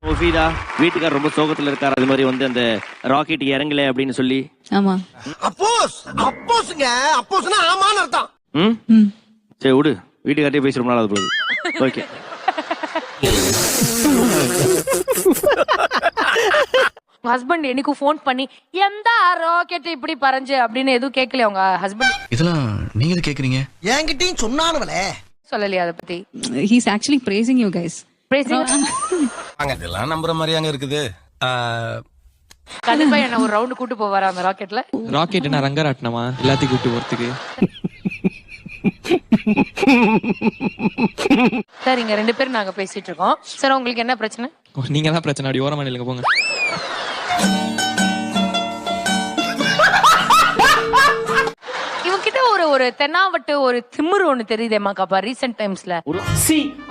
ஓஃபீதா வீட்டுக்கார் ரொம்ப சோகத்துல இருக்காரு, அது மாதிரி வந்து அந்த ராக்கெட் இறங்கல அப்படின்னு சொல்லி. ஆமா. அப்போஸ்னா ஆமான்னு அர்த்தம். சரி விடு, வீட்டுக்கார்ட்டே பேசி ரொம்ப நாள் அது போகுது. ஓகே. ஹஸ்பண்ட் எனக்கு ஃபோன் பண்ணி எந்த ராக்கெட் இப்படி பறஞ்சு அப்படின்னு எதுவும் கேட்கல உங்க ஹஸ்பண்ட்? இதெல்லாம் நீங்க எது கேக்குறீங்க? என்கிட்டயும் சொன்னானுவலே சொல்லலையா அதை பத்தி? He's actually praising you guys. இதெல்லாம் நம்புற மாதிரியாங்க இருக்குது. கண்டிப்பா என்ன ஒரு ரவுண்ட் கூட்டு போவாரா அந்த ராக்கெட்ல? ராக்கெட் என்ன ரங்கராட்டனமா எல்லாத்தையும் கூட்டு போறதுக்கு? சார் இங்க 2 பேரும் நாங்க பேசிட்டு இருக்கோம். சார் உங்களுக்கு என்ன பிரச்சனை? நீங்க தான் பிரச்சனை, அப்படி ஓரமா நில்லுங்க போங்க. இவங்கிட்ட ஒரு தென்னாவட்டு ஒரு திமிரு ஒண்ணு தெரியுதேமா காப்பா ரீசெண்ட் டைம்ஸ்ல.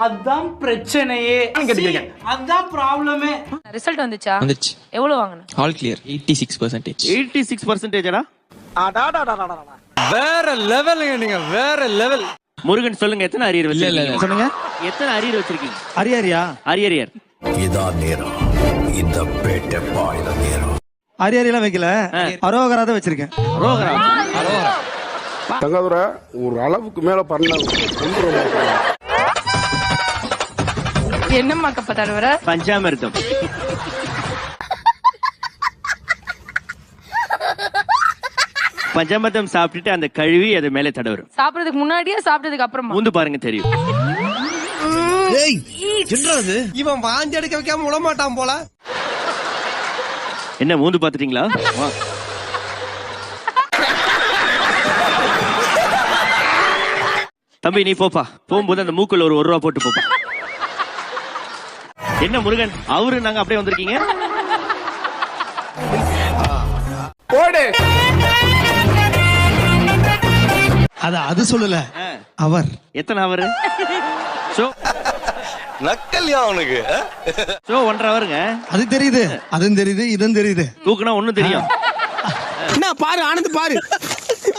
அதான் பிரச்சனையே, அதான் ப்ராப்ளமே. ரிசல்ட் வந்துச்சா? வந்துச்சு. எவ்வளவு வாங்குன? All clear 86%. 86%? வேற லெவல் நீங்க, வேற லெவல். முருகன் சொல்லுங்க, எத்தனை அரியர் வச்சிருக்கீங்க? சொல்லுங்க, எத்தனை அரியர் வச்சிருக்கீங்க? அரியர் இதான் நேரம், இந்த பேட்டை பாயில நேரம். அரியெல்லாம் வைக்கல, அரோகரா தான் வச்சிருக்கேன். அரோகரா? தங்கதுரை ஒரு அளவுக்கு மேல பண்ண என்னம்மா கப்ப தடவர? பஞ்சாமிர்தம். பஞ்சாமிர்தம் சாப்பிட்டுட்டு அந்த கழுவி அது மேலே தடவரும். சாப்பிடுறதுக்கு முன்னாடியா சாப்பிட்டதுக்கு அப்புறமா? முந்து பாருங்க தெரியும். இவன் வாந்தி எடுக்க வைக்காம விட மாட்டான் போல. என்ன மூந்து பாத்துட்டீங்களா? தம்பி நீ போப்பா, போகும்போது அந்த மூக்குல ஒரு ரூபா போட்டு போப்பா. என்ன முருகன் அவரு நாங்க அப்படியே வந்திருக்கீங்க? அது சொல்லல அவர். எத்தனை அவரு? நக்கல்யா அவனுக்கு. 1.5 ஹவருங்க. அது தெரியுது, அதுவும் தெரியுது, இதுவும் தெரியுது. தூக்குனா ஒண்ணும் தெரியும். என்ன பாரு ஆனந்த் பாரு.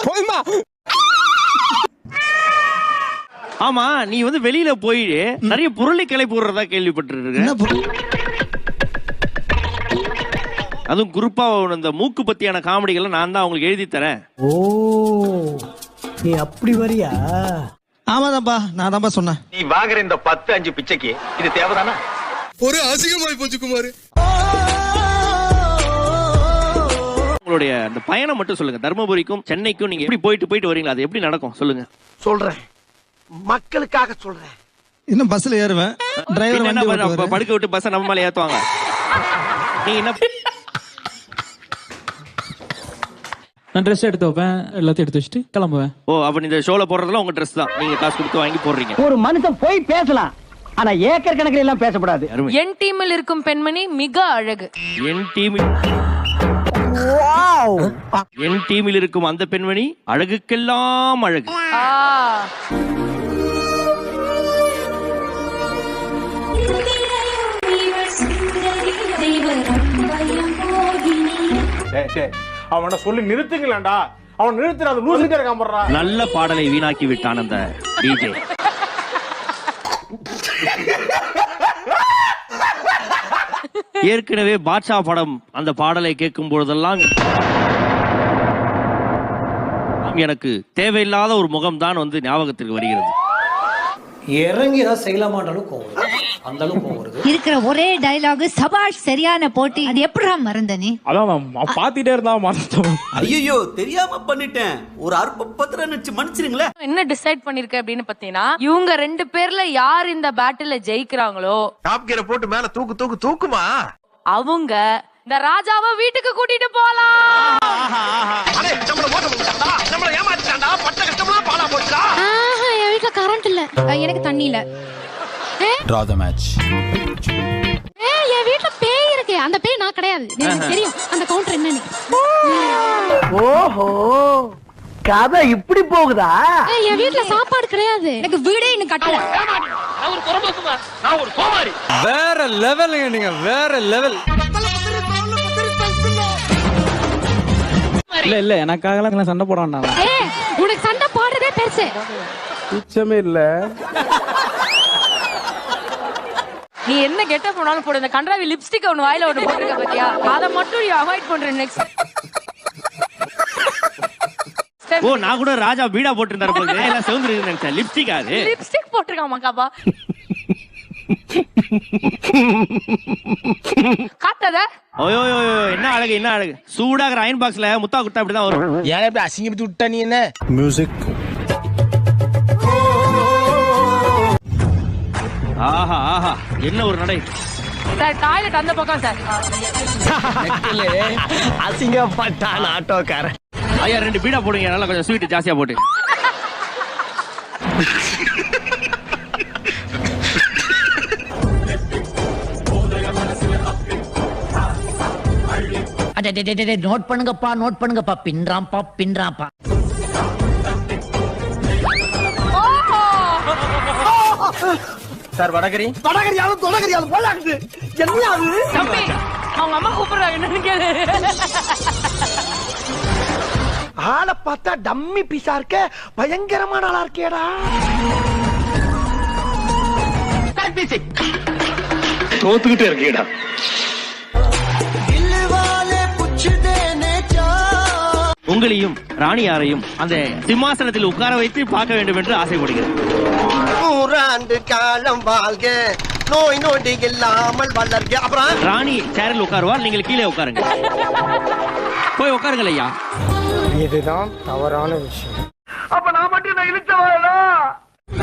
போய்மா. ஆமா, நீ வந்து வெளியில போய் நிறைய பொருளை கிளை போடுறதா கேள்விப்பட்டிருக்க. அதுவும் குறிப்பா இந்த மூக்கு பத்தியான காமெடிகள் நான் தான் உங்களுக்கு எழுதி தரேன். ஓ நீ அப்படி வரியா? ஆமாதான்ப்பா, நான் தான்ப்பா சொன்னேன். நீ வாங்குற இந்த 10-5 பிச்சைக்கு இது தேவைதானா? ஒரு அசிங்கமாய் போச்சு குமார். உங்களுடைய அந்த பயணம் மட்டும் சொல்லுங்க. தர்மபுரிக்கும் சென்னைக்கும் நீங்க எப்படி போயிட்டு வரீங்களா? அது எப்படி நடக்கும் சொல்லுங்க. சொல்றேன், மக்களுக்காக சொல்றேன். இன்னும் பஸ்ல ஏறுவேன், டிரைவர் வண்டி படுக்க விட்டு பஸ் நம்ம மேல ஏத்துவாங்க. நீங்க என்ன? நான் ட்ரெஸ் எடுத்து வைப்பேன், எல்லாத்தையும் எடுத்து வச்சுட்டு கிளம்புவேன். ஓ, அப்ப இந்த ஷோல போடுறதுலாம் உங்க ட்ரெஸ் தான், நீங்க காசு கொடுத்து வாங்கி போடுறீங்க. ஒரு மனுஷன் போய் பேசலாம், ஆனா ஏக்கர் கணக்கில் எல்லாம் பேசக்கூடாது. என் டீமில் இருக்கும் பெண்மணி மிக அழகு. என் டீமில் இருக்கும் அந்த பெண்மணி அழகுக்கெல்லாம் அழகு. அவனை சொல்லி நிறுத்துங்களேன்டா, அவன் நிறுத்துறாது லூசிட்டே இருக்கான் போடுறா. நல்ல பாடலை வீணாக்கி விட்டான் அந்த டிஜே. ஏற்கனவே பாட்ஷா படம் அந்த பாடலை கேட்கும் பொழுதெல்லாம் எனக்கு தேவையில்லாத ஒரு முகம் தான் வந்து ஞாபகத்திற்கு வருகிறது. இறங்கி ஏதாவது செய்யலாமான்றாலும் கோவம் வருது. அந்த அளவுக்கு கோவம் வருது. இருக்கிற ஒரே டயலாக் சபாஷ் சரியான போட்டி. அது எப்படா மறந்த நீ? அதான் பாத்துட்டே இருந்தா மறந்துட்டோம். ஐயோ தெரியாம பண்ணிட்டேன், ஒரு அற்ப பத்திரம் மன்னிச்சிருங்களேன். என்ன டிசைட் பண்ணிருக்க அப்படின்னு பாத்தீங்கன்னா, இவங்க 2 பேர்ல யார் இந்த பேட்டில ஜெயிக்கிறாங்களோ, டாப் கியரை போட்டு மேல தூக்குமா அவங்க இந்த ராஜாவை வீட்டுக்கு கூட்டிட்டு போலாம். என் வீட்டுல கரண்ட் இல்ல, எனக்கு தண்ணி இல்ல. Draw the match. என் வீட்டுல பேய் இருக்கு, அந்த பேய் நான் கிடையாது. எனக்கு தெரியும் அந்த கவுண்டர் என்னன்னு. ஓஹோ, கதை இப்படி போகுதா? என் வீட்டுல சாப்பாடு கிடையாது, எனக்கு வீடே இன்னும் கட்டல. வேற லெவல் நீங்க, வேற லெவல். இல்ல எனக்காக சண்டை போட வேண்டாம். உனக்கு சண்டை போடுறதே பெருசு. மிச்சமே இல்ல. நீ என்ன கெட்ட போனாலும் போடு, இந்த கன்றாவி லிப்ஸ்டிக் ஒன்னு வாயில ஒன்னு போட்டுருக்க பாத்தியா, அதை மட்டும் நீ அவாய்ட் பண்ற நெக்ஸ்ட். ஓ நான் கூட ராஜா பீடா போட்டிருந்தாரு போது எல்லாம் சவுந்தர் நினைச்சேன். லிப்ஸ்டிக் அது லிப்ஸ்டிக் போட்டிருக்காமாக்காப்பா. காட்டாத. ஓயோ என்ன அழகு என்ன அழகு. சூடாகிற அயன் பாக்ஸ்ல முத்தா குட்டா அப்படிதான் வரும். ஏன் இப்படி அசிங்கப்பட்டு விட்டா நீ என்ன? மியூசிக் ஆஹா ஆஹா என்ன ஒரு நடை. சார் டாய்லெட் அந்த பக்கம் சார். அசிங்கப்பட்டான் ஆட்டோக்காரன். ஐயா 2 பீடா போடுங்க, நல்லா கொஞ்சம் ஸ்வீட் ஜாஸ்தியா போட்டு. நோட் பண்ணுங்கப்பா பின்றாம்பா. சார் வடகரி தம்பி அவங்க அம்மா கூப்பிடுறாங்க, என்னன்னு கேளு. ஆளை பார்த்தா டம்மி பீஸா இருக்க, பயங்கரமான ஆளா இருக்கேடா. தோத்துக்கிட்டே இருக்கேடா. உங்களையும் ராணியாரையும் அந்த சிம்மாசனத்தில் உட்கார வைத்து பார்க்க வேண்டும் என்று ஆசைப்படுகிறேன். 100 ஆண்டு காலம் வாழ்க, நோய் நொடி இல்லாமல் வளர்க. அப்புறம் ராணி சேரில் உட்காருவார், நீங்கள் கீழே உட்காருங்க. போய் உட்காருங்கள் ஐயா. இதுதான் தவறான விஷயம். அப்ப நான் மட்டும் நான் இழுச்சவாடா.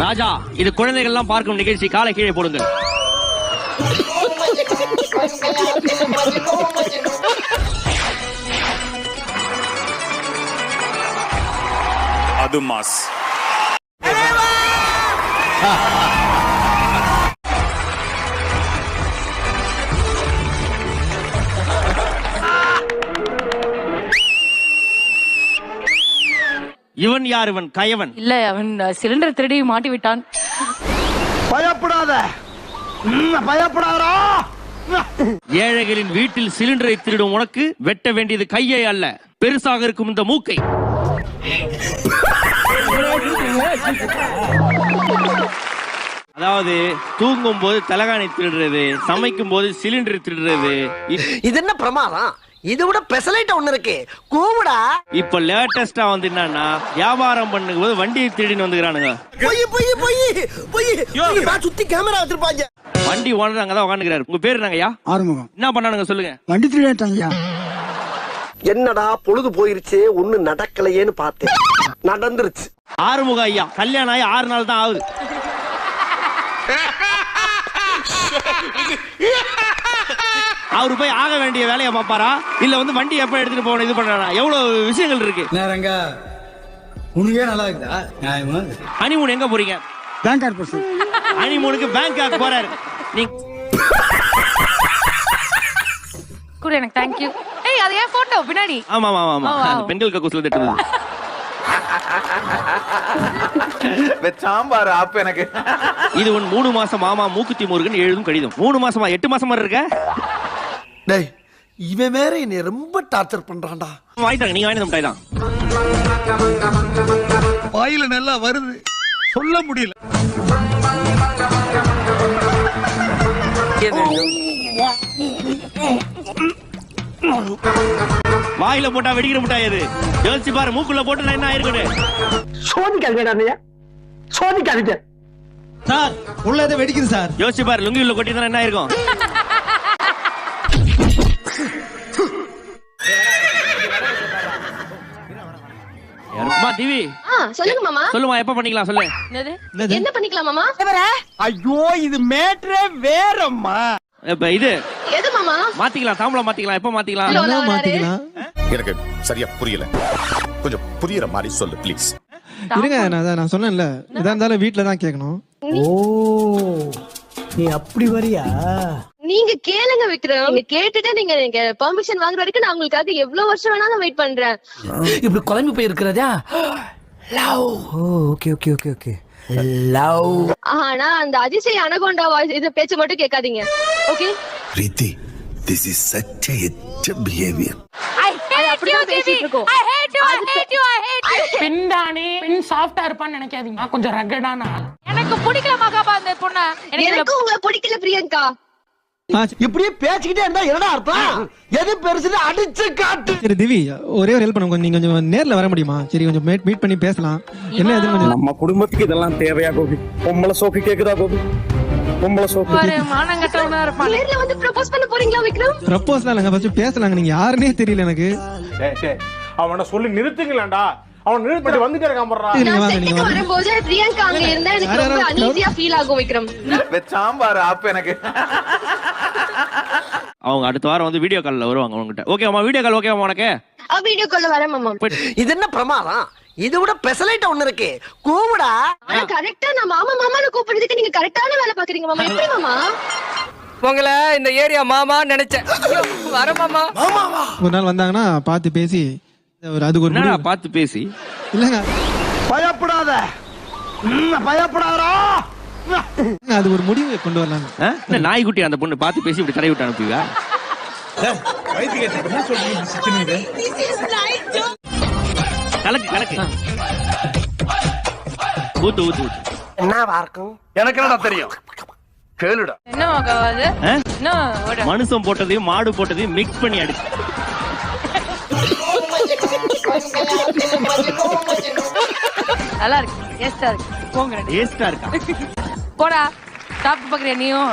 ராஜா இது குழந்தைகள் எல்லாம் பார்க்கும் நிகழ்ச்சி, காலை கீழே போடுங்கள். அது மாஸ். இவன் யார்? இவன் கயவன். இல்ல அவன் சிலிண்டர் திருடி மாட்டி விட்டான். பயப்படாத, பயப்படாதா. ஏழைகளின் வீட்டில் சிலிண்டரை திருடும் உனக்கு வெட்ட வேண்டியது கையை அல்ல, பெருசாக இருக்கும் இந்த மூக்கை. அதாவது தூங்கும் போது தலகாணி திருடுறது, சமைக்கும் போது சிலிண்டர் திருடுறது. இது என்ன பிரமாதம்? இது விட பெசலைட் ஒண்ணு இருக்கு, கூவுடா. இப்ப லேட்டஸ்டா வந்து என்னன்னா, வியாபாரம் பண்ணும் போது வண்டியை திருடின்னு வந்துக்கிறானுங்க. சுத்தி கேமரா வச்சிருப்பாங்க. வண்டி ஓனர் அங்கதான் உட்காந்துக்கிறாரு. உங்க பேரு என்னங்கய்யா? ஆறுமுகம். என்ன பண்ணானுங்க சொல்லுங்க. வண்டி திருடாங்க. என்னடா பொழுது போயிருச்சு, ஒண்ணு நடக்கலையேன்னு பார்த்தேன், நடந்துருச்சு. ஆறுமுக ஐயா கல்யாணம் ஆகி 6 நாள் தான் ஆகுது. அவரு போய் ஆக வேண்டிய வேலையை பாப்பாரா, இல்ல வந்து வண்டி எப்ப எடுத்துட்டு போகணும் இது பண்றாரா? எவ்வளவு விஷயங்கள் இருக்கு. நேரங்க உனக்கே நல்லா இருக்குதா? ஹனிமூன் எங்க போறீங்க? Bangkok person. ஹனிமூனுக்கு பேங்காக் போறாரு. நீ கூட எனக்கு தேங்க் யூ. ஏய் அது ஏன் போட்டோ பின்னாடி? ஆமா ஆமா ஆமா அந்த பெண்கள் கக்கூஸ்ல தட்டுது. சாம்பார் ஆப் எனக்கு. இது உன் 3 மாசம் மாமா மூக்குத்தி முருகன் எழுதும் கடிதம். 3 மாசமா 8 மாசம் மாதிரி இருக்க. டேய் இவன் வேற என்னை ரொம்ப டார்ச்சர் பண்றான்டா. வாங்கிட்டாங்க, நீங்க வாங்கி மிட்டாய் தான். வாயில நல்லா வருது, சொல்ல முடியல. வாயில போட்டா வெடிக்கிற மிட்டாய் அது. யோசிச்சு பாரு, மூக்குள்ள போட்டு என்ன ஆயிருக்கணும். சோதிக்காதீங்க, சோதிக்காதீங்க சார். உள்ள எதை வெடிக்குது சார்? யோசிச்சு பாரு, லுங்கி உள்ள கொட்டி என்ன ஆயிருக்கும். டிவி சொல்லுங்க மாமா. சொல்லுமா, எப்ப பண்ணிக்கலாம் சொல்லு. என்ன பண்ணிக்கலாம் மாமா? ஐயோ இது மேட்ரே வேறம்மா. இப்ப இது எது மாமா? மாத்திக்கலாம், தாம்பளம் மாத்திக்கலாம். எப்ப மாத்திக்கலாம்? மாத்திக்கலாம். எனக்கு சரியா புரியல, கொஞ்சம் புரியுற மாதிரி சொல்லு ப்ளீஸ். இருங்க, நான் சொன்னேன்ல, இதா இருந்தாலும் வீட்டுல தான் கேட்கணும். ஓ நீ அப்படி வரியா? நீங்க கேளுங்க விக்ரம். நீங்க கேட்டுட்டு நீங்க பெர்மிஷன் வாங்குற வரைக்கும் நான் உங்களுக்காக எவ்வளவு வருஷம் வேணாலும் வெயிட் பண்றேன். இப்படி குழம்பு போய் இருக்கிறதா? Love. Okay okay okay okay love. ஆனா அந்த அதிசய அனகோண்டா வாய்ஸ் இது பேச்சு மட்டும் கேட்காதீங்க. Okay Preethi, this is such a behavior. I hate you பேசிட்டு இருக்கோம். I hate you. பின்தானே பின் சாஃப்ட்டா இருப்பான்னு நினைக்காதீங்க, கொஞ்சம் ரகடான ஆள். எனக்கு பிடிக்கல மகாபா அந்த பொண்ண. எனக்கு உங்களை பிடிக்கல பிரியங்கா. இப்படியே பேசிக்கிட்டே இருந்தா என்னடா அர்த்தம்? எது பெருசுன்னு அடிச்சு காட்டு. சரி திவி, ஒரே ஒரு ஹெல்ப் பண்ணுங்க, நீங்க கொஞ்சம் நேர்ல வர முடியுமா? சரி, கொஞ்சம் மீட் பண்ணி பேசலாம். என்ன எது கொஞ்சம் நம்ம குடும்பத்துக்கு இதெல்லாம் தேவையா கோபி? பொம்பளை சோக்கு கேக்குதா கோபி? பொம்பளை சோக்கு ஒரு மானங்கட்டவனா இருப்பான். நேர்ல வந்து ப்ரோபோஸ் பண்ண போறீங்களா விக்ரம்? ப்ரப்போஸ்லாம் இல்லைங்க, ஃபர்ஸ்ட் பேசலாங்க. நீங்க யாருன்னே தெரியல எனக்கு. அவனை சொல்லி நிறுத்துங்களேன்டா. அவன் நிறுத்தி வந்துட்டே இருக்கான் போடுறா. நீங்க நான் வாங்க, நீங்க செட்டுக்கு வாங்க. வரும்போது பிரியங்கா அங்க இருந்தா எனக்கு ரொம்ப அனீசியா ஃபீல் ஆகும் விக்ரம். சாம்பார் ஆப் எனக்கு. அவங்க அடுத்த வாரம் வந்து வீடியோ கால்ல வருவாங்க உங்ககிட்ட. ஓகேவா வீடியோ கால்? ஓகேவா உனக்கு? வீடியோ கால்ல வரேன் மாமா. இது என்ன பிரமாதம்? இது விட பெசலைட் ஒண்ணு இருக்கு. கூவுடா. ஆனா கரெக்ட்டா நான் மாமா மாமான்னு கூப்பிடுறதுக்கு நீங்க கரெக்டான வேலை பாக்குறீங்க மாமா. எப்படி மாமா? உங்களை இந்த ஏரியா மாமா நினைச்சேன். வர மாமா. ஒரு நாள் வந்தாங்கன்னா பார்த்து பேசி அதுக்கு ஒரு என்னடா முடிவு. பார்த்து பேசி? இல்லங்க, பயப்படாத. பயப்படாதா. அது ஒரு முடிவு கொண்டு வரலாங்க. இந்த நாய்க்குட்டி அந்த பொண்ணு பார்த்து பேசி இப்படி தடவி விட்டு அனுப்புவீங்க? கலக்கு கலக்கு. ஊத்து ஊத்து ஊத்து. என்னவா இருக்கும்? எனக்கு என்னடா தெரியும்? கேளுடா. என்ன மகாபா அது? என்ன ஒரு மனுஷன் போட்டதையும் மாடு போட்டதையும் மிக்ஸ் பண்ணி அடிச்சு. நல்லா இருக்கு. டேஸ்டா இருக்கு. போங்க. டேஸ்டா இருக்கா? போடா. சாப்பிட்டு பாக்குறியா நீயும்?